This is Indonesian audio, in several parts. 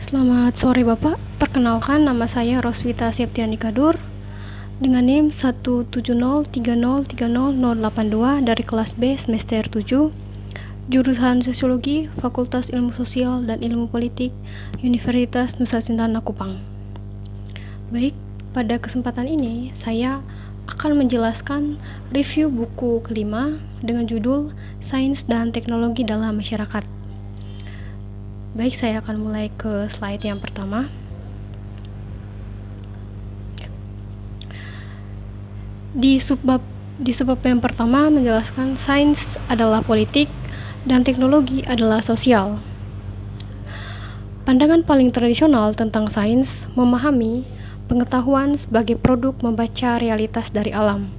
Selamat sore Bapak, perkenalkan nama saya Roswita Septiani Kadur dengan NIM 17030308082 dari kelas B semester 7 jurusan Sosiologi Fakultas Ilmu Sosial dan Ilmu Politik Universitas Nusa Cendana Kupang. Baik, pada kesempatan ini saya akan menjelaskan review buku kelima dengan judul Sains dan Teknologi dalam Masyarakat. Baik, saya akan mulai ke slide yang pertama. Di subbab yang pertama menjelaskan sains adalah politik dan teknologi adalah sosial. Pandangan paling tradisional tentang sains memahami pengetahuan sebagai produk membaca realitas dari alam.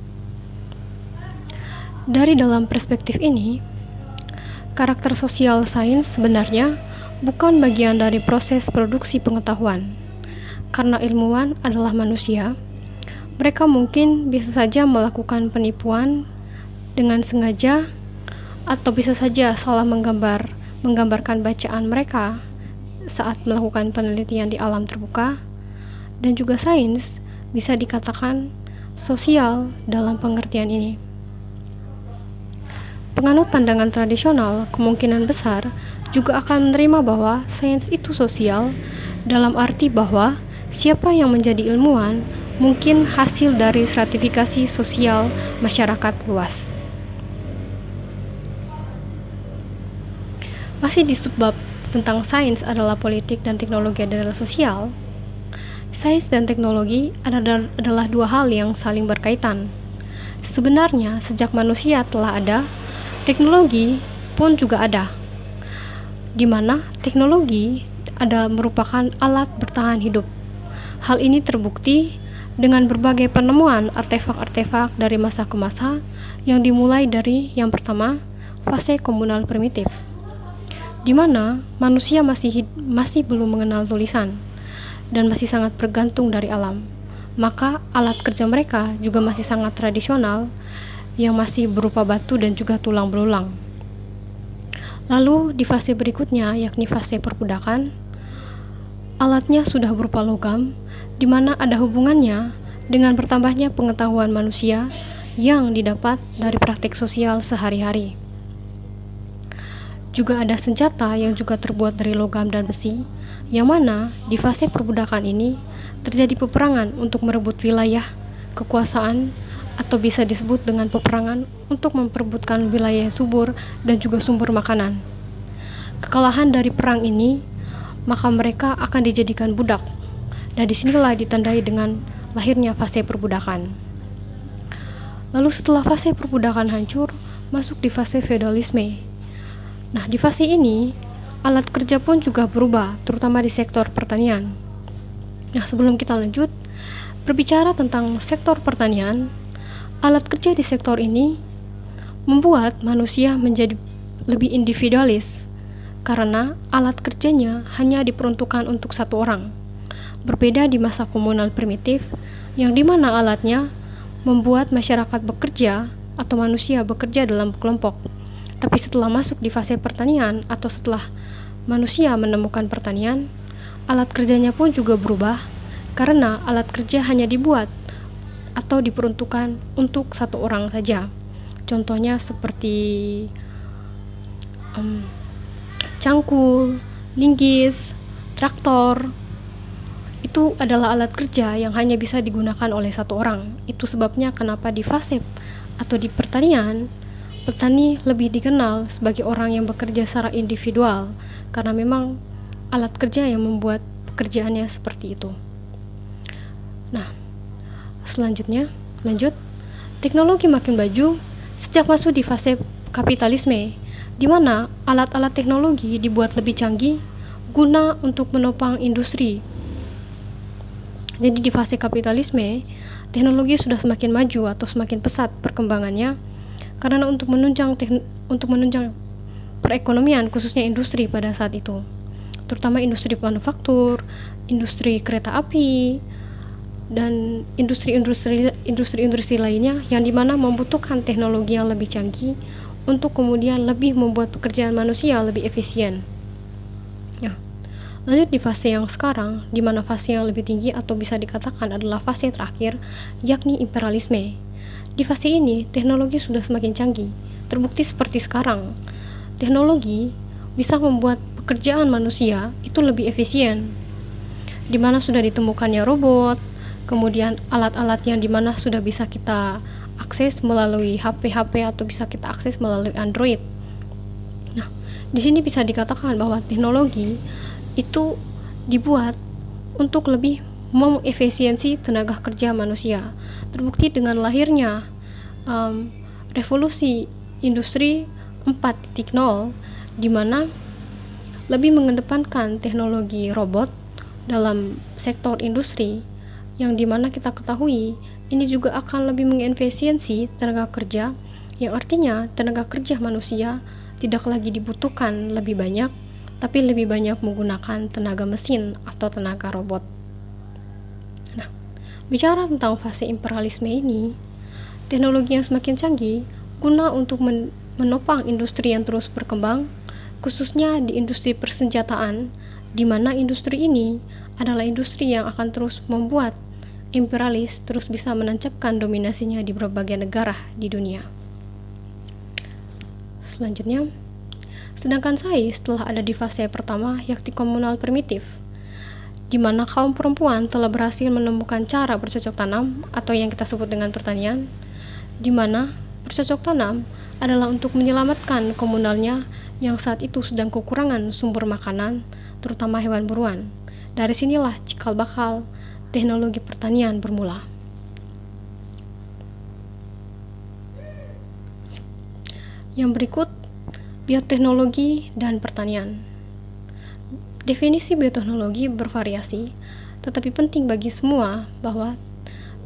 Dari dalam perspektif ini, karakter sosial sains sebenarnya bukan bagian dari proses produksi pengetahuan. Karena ilmuwan adalah manusia, mereka mungkin bisa saja melakukan penipuan dengan sengaja atau bisa saja salah menggambarkan bacaan mereka saat melakukan penelitian di alam terbuka. Dan juga sains bisa dikatakan sosial dalam pengertian ini. Penganut pandangan tradisional kemungkinan besar juga akan menerima bahwa sains itu sosial dalam arti bahwa siapa yang menjadi ilmuwan mungkin hasil dari stratifikasi sosial masyarakat luas. Masih di subbab tentang sains adalah politik dan teknologi adalah sosial, sains dan teknologi adalah dua hal yang saling berkaitan. Sebenarnya sejak manusia telah ada, teknologi pun juga ada, di mana teknologi merupakan alat bertahan hidup. Hal ini terbukti dengan berbagai penemuan artefak-artefak dari masa ke masa yang dimulai dari yang pertama, fase komunal primitif, di mana manusia masih belum mengenal tulisan dan masih sangat bergantung dari alam. Maka alat kerja mereka juga masih sangat tradisional yang masih berupa batu dan juga tulang belulang. Lalu di fase berikutnya, yakni fase perbudakan, alatnya sudah berupa logam, di mana ada hubungannya dengan bertambahnya pengetahuan manusia yang didapat dari praktik sosial sehari-hari. Juga ada senjata yang juga terbuat dari logam dan besi, yang mana di fase perbudakan ini terjadi peperangan untuk merebut wilayah, kekuasaan, atau bisa disebut dengan peperangan untuk memperebutkan wilayah yang subur dan juga sumber makanan. Kekalahan dari perang ini, maka mereka akan dijadikan budak. Dan disinilah ditandai dengan lahirnya fase perbudakan. Lalu setelah fase perbudakan hancur, masuk di fase feodalisme. Nah, di fase ini, alat kerja pun juga berubah, terutama di sektor pertanian. Nah, sebelum kita lanjut, berbicara tentang sektor pertanian, alat kerja di sektor ini membuat manusia menjadi lebih individualis karena alat kerjanya hanya diperuntukkan untuk satu orang. Berbeda di masa komunal primitif yang dimana alatnya membuat masyarakat bekerja atau manusia bekerja dalam kelompok. Tapi setelah masuk di fase pertanian atau setelah manusia menemukan pertanian, alat kerjanya pun juga berubah karena alat kerja hanya dibuat atau diperuntukkan untuk satu orang saja. Contohnya seperti cangkul, linggis, traktor. Itu adalah alat kerja yang hanya bisa digunakan oleh satu orang. Itu sebabnya kenapa di fase atau di pertanian, petani lebih dikenal sebagai orang yang bekerja secara individual karena memang alat kerja yang membuat pekerjaannya seperti itu. Nah, selanjutnya, teknologi makin maju sejak masuk di fase kapitalisme, di mana alat-alat teknologi dibuat lebih canggih guna untuk menopang industri. Jadi di fase kapitalisme, teknologi sudah semakin maju atau semakin pesat perkembangannya karena untuk menunjang perekonomian khususnya industri pada saat itu, terutama industri manufaktur, industri kereta api, dan industri lainnya yang dimana membutuhkan teknologi yang lebih canggih untuk kemudian lebih membuat pekerjaan manusia lebih efisien. Ya. Lanjut di fase yang sekarang, di mana fase yang lebih tinggi atau bisa dikatakan adalah fase terakhir, yakni imperialisme. Di fase ini, teknologi sudah semakin canggih, terbukti seperti sekarang. Teknologi bisa membuat pekerjaan manusia itu lebih efisien, di mana sudah ditemukannya robot, kemudian alat-alat yang di mana sudah bisa kita akses melalui HP-HP atau bisa kita akses melalui Android. Nah, di sini bisa dikatakan bahwa teknologi itu dibuat untuk lebih mengefisiensi tenaga kerja manusia. Terbukti dengan lahirnya revolusi industri 4.0, di mana lebih mengedepankan teknologi robot dalam sektor industri, yang dimana kita ketahui ini juga akan lebih mengefisiensi tenaga kerja, yang artinya tenaga kerja manusia tidak lagi dibutuhkan lebih banyak, tapi lebih banyak menggunakan tenaga mesin atau tenaga robot. Nah, bicara tentang fase imperialisme ini, teknologi yang semakin canggih guna untuk menopang industri yang terus berkembang, khususnya di industri persenjataan, di mana industri ini adalah industri yang akan terus membuat imperialis terus bisa menancapkan dominasinya di berbagai negara di dunia. Selanjutnya, sedangkan sains telah ada di fase pertama, yakni komunal primitif, di mana kaum perempuan telah berhasil menemukan cara bercocok tanam atau yang kita sebut dengan pertanian, di mana bercocok tanam adalah untuk menyelamatkan komunalnya yang saat itu sedang kekurangan sumber makanan, terutama hewan buruan. Dari sinilah cikal bakal teknologi pertanian bermula. Yang berikut, bioteknologi dan pertanian. Definisi bioteknologi bervariasi, tetapi penting bagi semua bahwa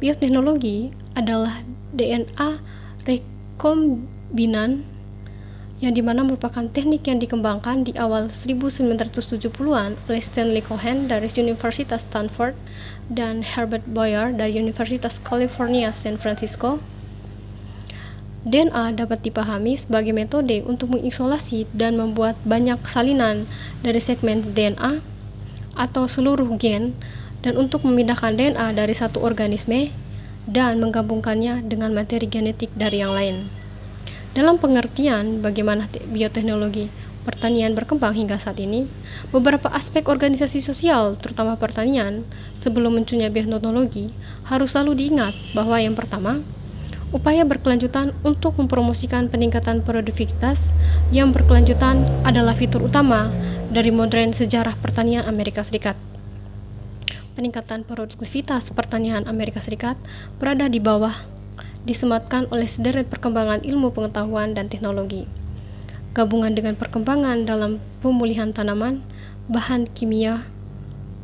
bioteknologi adalah DNA rekombinan, yang dimana merupakan teknik yang dikembangkan di awal 1970-an oleh Stanley Cohen dari Universitas Stanford dan Herbert Boyer dari Universitas California San Francisco. DNA dapat dipahami sebagai metode untuk mengisolasi dan membuat banyak salinan dari segmen DNA atau seluruh gen, dan untuk memindahkan DNA dari satu organisme dan menggabungkannya dengan materi genetik dari yang lain. Dalam pengertian bagaimana bioteknologi pertanian berkembang hingga saat ini, beberapa aspek organisasi sosial, terutama pertanian, sebelum munculnya bioteknologi, harus selalu diingat bahwa yang pertama, upaya berkelanjutan untuk mempromosikan peningkatan produktivitas yang berkelanjutan adalah fitur utama dari modern sejarah pertanian Amerika Serikat. Peningkatan produktivitas pertanian Amerika Serikat berada di bawah disematkan oleh sederet perkembangan ilmu pengetahuan dan teknologi. Gabungan dengan perkembangan dalam pemulihan tanaman, bahan kimia,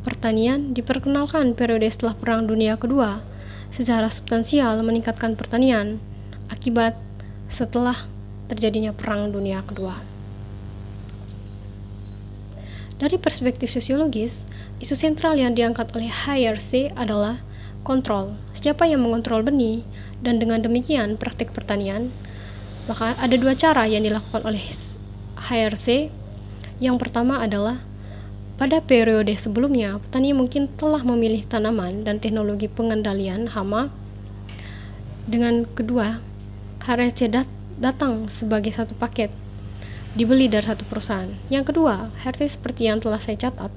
pertanian diperkenalkan periode setelah Perang Dunia Kedua secara substansial meningkatkan pertanian akibat setelah terjadinya Perang Dunia Kedua. Dari perspektif sosiologis, isu sentral yang diangkat oleh HRC adalah kontrol. Siapa yang mengontrol benih, dan dengan demikian praktik pertanian. Maka ada dua cara yang dilakukan oleh HRC. Yang pertama adalah pada periode sebelumnya, petani mungkin telah memilih tanaman dan teknologi pengendalian hama. Dengan kedua, HRC datang sebagai satu paket, dibeli dari satu perusahaan. Yang kedua, HRC seperti yang telah saya catat,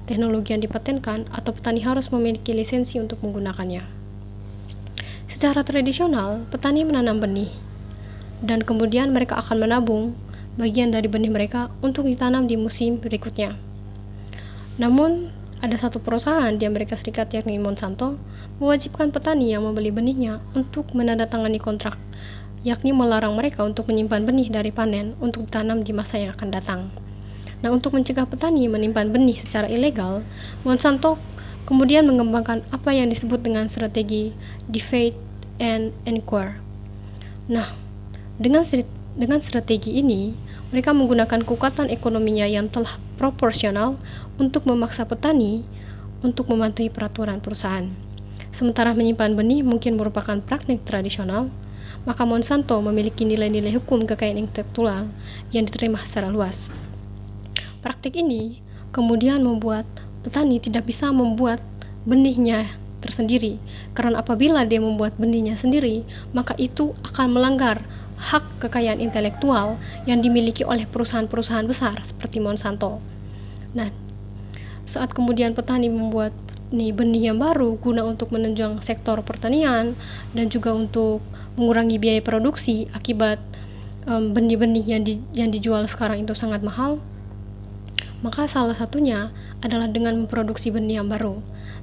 teknologi yang dipatenkan atau petani harus memiliki lisensi untuk menggunakannya. Secara tradisional, petani menanam benih, dan kemudian mereka akan menabung bagian dari benih mereka untuk ditanam di musim berikutnya. Namun, ada satu perusahaan di Amerika Serikat yakni Monsanto mewajibkan petani yang membeli benihnya untuk menandatangani kontrak, yakni melarang mereka untuk menyimpan benih dari panen untuk ditanam di masa yang akan datang. Nah, untuk mencegah petani menyimpan benih secara ilegal, Monsanto kemudian mengembangkan apa yang disebut dengan strategi divide and conquer. Nah, dengan strategi ini, mereka menggunakan kekuatan ekonominya yang telah proporsional untuk memaksa petani untuk mematuhi peraturan perusahaan. Sementara menyimpan benih mungkin merupakan praktik tradisional, maka Monsanto memiliki nilai-nilai hukum kekayaan intelektual yang diterima secara luas. Praktik ini kemudian membuat petani tidak bisa membuat benihnya tersendiri. Karena apabila dia membuat benihnya sendiri, maka itu akan melanggar hak kekayaan intelektual yang dimiliki oleh perusahaan-perusahaan besar seperti Monsanto. Nah, saat kemudian petani membuat benih yang baru guna untuk menunjang sektor pertanian dan juga untuk mengurangi biaya produksi akibat benih-benih yang dijual sekarang itu sangat mahal, maka salah satunya adalah dengan memproduksi benih yang baru.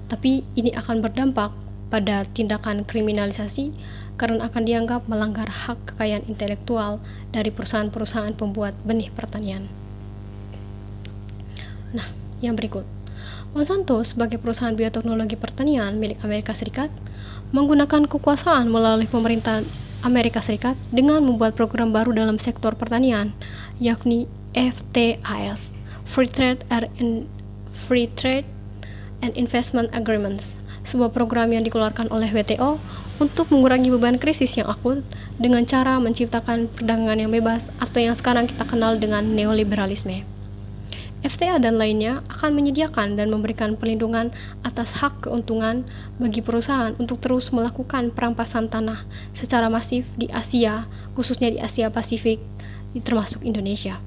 Tapi ini akan berdampak pada tindakan kriminalisasi karena akan dianggap melanggar hak kekayaan intelektual dari perusahaan-perusahaan pembuat benih pertanian. Nah, yang berikut. Monsanto sebagai perusahaan bioteknologi pertanian milik Amerika Serikat menggunakan kekuasaan melalui pemerintahan Amerika Serikat dengan membuat program baru dalam sektor pertanian, yakni FTAs, Free Trade and Investment Agreements, sebuah program yang dikeluarkan oleh WTO untuk mengurangi beban krisis yang akut dengan cara menciptakan perdagangan yang bebas atau yang sekarang kita kenal dengan neoliberalisme. FTA dan lainnya akan menyediakan dan memberikan perlindungan atas hak keuntungan bagi perusahaan untuk terus melakukan perampasan tanah secara masif di Asia, khususnya di Asia Pasifik, termasuk Indonesia.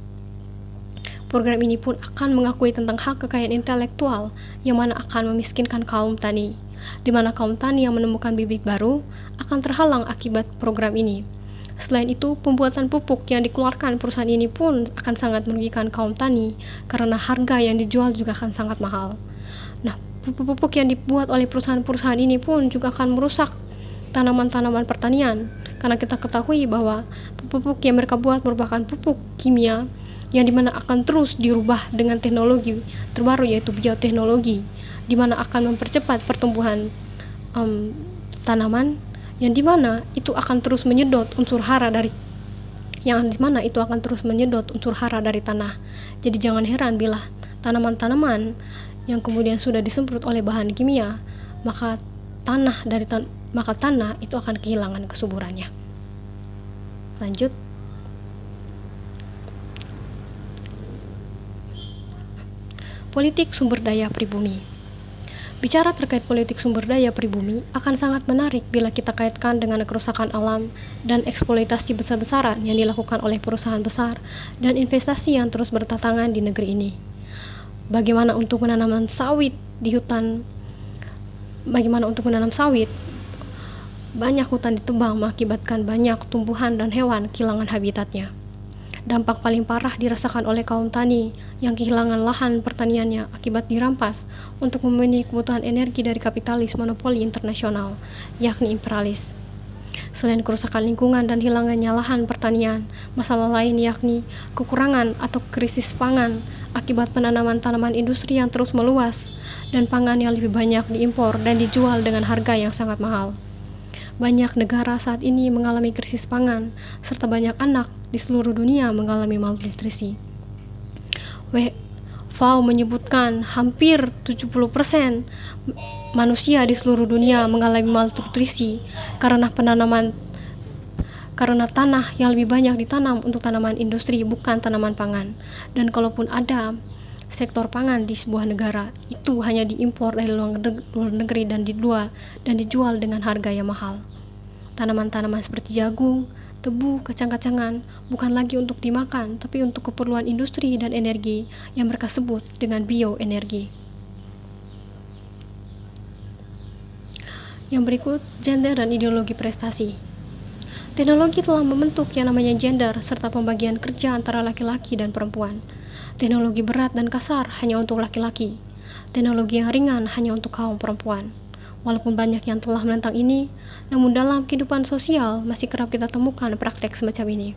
Program ini pun akan mengakui tentang hak kekayaan intelektual yang mana akan memiskinkan kaum tani, di mana kaum tani yang menemukan bibit baru akan terhalang akibat program ini. Selain itu, pembuatan pupuk yang dikeluarkan perusahaan ini pun akan sangat merugikan kaum tani karena harga yang dijual juga akan sangat mahal. Nah, pupuk-pupuk yang dibuat oleh perusahaan-perusahaan ini pun juga akan merusak tanaman-tanaman pertanian karena kita ketahui bahwa pupuk yang mereka buat merupakan pupuk kimia yang dimana akan terus dirubah dengan teknologi terbaru yaitu bioteknologi, dimana akan mempercepat pertumbuhan tanaman yang dimana itu akan terus menyedot unsur hara dari tanah. Jadi jangan heran bila tanaman-tanaman yang kemudian sudah disemprot oleh bahan kimia, maka tanah itu akan kehilangan kesuburannya. Lanjut. Politik sumber daya pribumi. Bicara terkait politik sumber daya pribumi akan sangat menarik bila kita kaitkan dengan kerusakan alam dan eksploitasi besar-besaran yang dilakukan oleh perusahaan besar dan investasi yang terus berdatangan di negeri ini. Bagaimana untuk menanam sawit di hutan? Banyak hutan ditebang mengakibatkan banyak tumbuhan dan hewan kehilangan habitatnya. Dampak paling parah dirasakan oleh kaum tani yang kehilangan lahan pertaniannya akibat dirampas untuk memenuhi kebutuhan energi dari kapitalis monopoli internasional, yakni imperialis. Selain kerusakan lingkungan dan hilangnya lahan pertanian, masalah lain yakni kekurangan atau krisis pangan akibat penanaman tanaman industri yang terus meluas dan pangan yang lebih banyak diimpor dan dijual dengan harga yang sangat mahal. Banyak negara saat ini mengalami krisis pangan, serta banyak anak di seluruh dunia mengalami malnutrisi. FAO menyebutkan hampir 70% manusia di seluruh dunia mengalami malnutrisi karena tanah yang lebih banyak ditanam untuk tanaman industri bukan tanaman pangan. Dan kalaupun ada sektor pangan di sebuah negara, itu hanya diimpor dari luar negeri dan dijual dengan harga yang mahal. Tanaman-tanaman seperti jagung, tebu, kacang-kacangan bukan lagi untuk dimakan, tapi untuk keperluan industri dan energi yang mereka sebut dengan bioenergi. Yang berikut, gender dan ideologi prestasi. Teknologi telah membentuk yang namanya gender serta pembagian kerja antara laki-laki dan perempuan. Teknologi berat dan kasar hanya untuk laki-laki. Teknologi yang ringan hanya untuk kaum perempuan. Walaupun banyak yang telah menentang ini, namun dalam kehidupan sosial masih kerap kita temukan praktek semacam ini.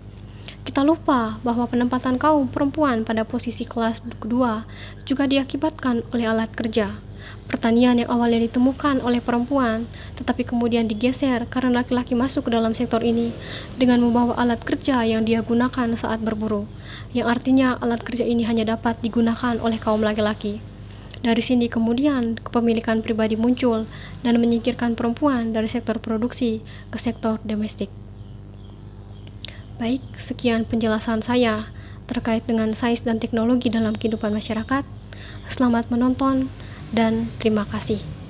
Kita lupa bahwa penempatan kaum perempuan pada posisi kelas kedua juga diakibatkan oleh alat kerja. Pertanian yang awalnya ditemukan oleh perempuan, tetapi kemudian digeser karena laki-laki masuk ke dalam sektor ini dengan membawa alat kerja yang dia gunakan saat berburu, yang artinya alat kerja ini hanya dapat digunakan oleh kaum laki-laki. Dari sini kemudian kepemilikan pribadi muncul dan menyingkirkan perempuan dari sektor produksi ke sektor domestik. Baik, sekian penjelasan saya terkait dengan sains dan teknologi dalam kehidupan masyarakat. Selamat menonton dan terima kasih.